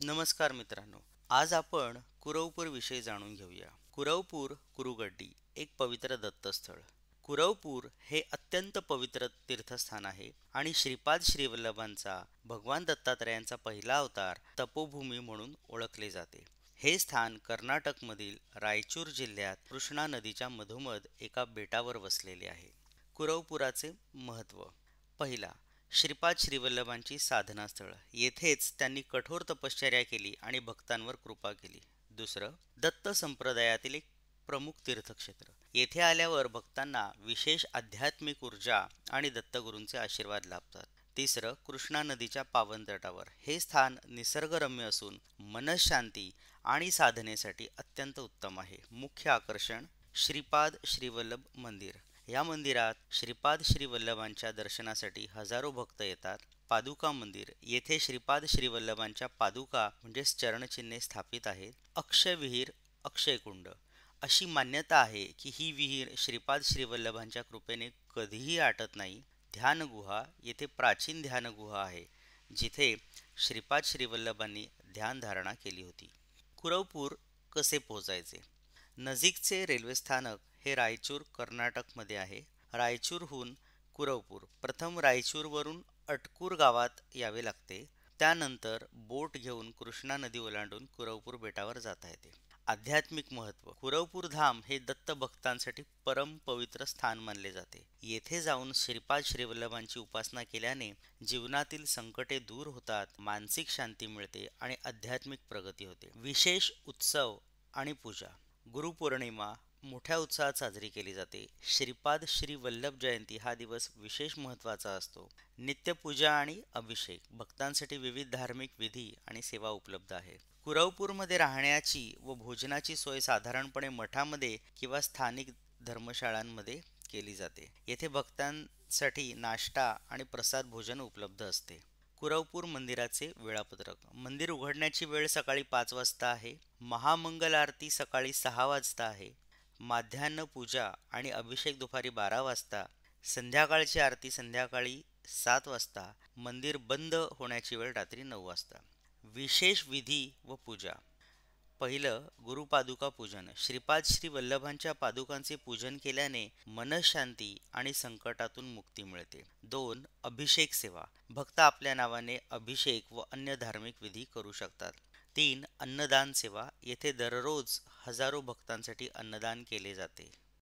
नमस्कार मित्रांनो. आज आपण कुरवपूर विषयी जाणून घेऊया. कुरवपूर कुरुगड्डी एक पवित्र दत्तस्थळ. कुरवपूर हे अत्यंत पवित्र तीर्थस्थान आहे आणि श्रीपाद श्रीवल्लभांचा भगवान दत्तात्रयांचा पहिला अवतार तपोभूमी म्हणून ओळखले जाते. हे स्थान कर्नाटकमधील रायचूर जिल्ह्यात कृष्णा नदीच्या मधोमध एका बेटावर वसलेले आहे. कुरवपुराचे महत्त्व. पहिला, श्रीपाद श्रीवल्लभांची साधनास्थळ. येथेच त्यांनी कठोर तपश्चर्या केली आणि भक्तांवर कृपा केली. दुसरं, दत्त संप्रदायातील एक प्रमुख तीर्थक्षेत्र. येथे आल्यावर भक्तांना विशेष आध्यात्मिक ऊर्जा आणि दत्तगुरूंचे आशीर्वाद लाभतात. तिसरं, कृष्णा नदीच्या पावन तटावर. हे स्थान निसर्गरम्य असून मनःशांती आणि साधनेसाठी अत्यंत उत्तम आहे. मुख्य आकर्षण, श्रीपाद श्रीवल्लभ मंदिर. या मंदिरात श्रीपाद श्रीवल्लभांच्या दर्शनासाठी हजारो भक्त येतात. पादुका मंदिर. येथे श्रीपाद श्रीवल्लभांच्या पादुका म्हणजेच चरणचिन्हे स्थापित आहेत. अक्षय विहीर, अक्षयकुंड. अशी मान्यता आहे की ही विहीर श्रीपाद श्रीवल्लभांच्या कृपेने कधीही आटत नाही. ध्यानगुहा. येथे प्राचीन ध्यानगुहा आहे जिथे श्रीपाद श्रीवल्लभांनी ध्यानधारणा केली होती. कुरवपूर कसे पोहोचायचे? नजीकचे रेल्वे स्थानक हे रायचूर कर्नाटकमध्ये आहे. रायचूरहून कुरवपूर. प्रथम रायचूरवरून अटकूर गावात यावे लागते. त्यानंतर बोट घेऊन कृष्णा नदी ओलांडून कुरवपूर बेटावर जाता येते. आध्यात्मिक महत्त्व. कुरवपूर धाम हे दत्त भक्तांसाठी परम पवित्र स्थान मानले जाते. येथे जाऊन श्रीपाद श्रीवल्लभांची उपासना केल्याने जीवनातील संकटे दूर होतात, मानसिक शांती मिळते आणि आध्यात्मिक प्रगती होते. विशेष उत्सव आणि पूजा. गुरुपौर्णिमा मोठ्या उत्साहात साजरी केली जाते. श्रीपाद श्री वल्लभ जयंती हा दिवस विशेष महत्त्वाचा असतो. नित्यपूजा आणि अभिषेक. भक्तांसाठी विविध धार्मिक विधी आणि सेवा उपलब्ध आहे. कुरवपूरमध्ये राहण्याची व भोजनाची सोय साधारणपणे मठामध्ये किंवा स्थानिक धर्मशाळांमध्ये केली जाते. येथे भक्तांसाठी नाश्ता आणि प्रसाद भोजन उपलब्ध असते. कुरवपूर मंदिराचे वेळापत्रक. मंदिर उघडण्याची वेळ सकाळी 5 वाजता आहे. महामंगल आरती सकाळी 6 वाजता आहे. माध्यान्ह पूजा आणि अभिषेक दुपारी 12 वाजता. संध्याकाळची आरती संध्याकाळी 7 वाजता. मंदिर बंद होण्याची वेळ रात्री 9 वाजता. विशेष विधी व पूजा. पहिलं, गुरुपादुका पूजन. श्रीपाद श्री वल्लभांच्या पादुकांचे पूजन केल्याने मनःशांती आणि संकटातून मुक्ती मिळते. 2. अभिषेक सेवा. भक्त आपल्या नावाने अभिषेक व अन्य धार्मिक विधी करू शकतात. 3. अन्नदान सेवा. येथे दररोज हजारो भक्तांसाठी अन्नदान केले जाते.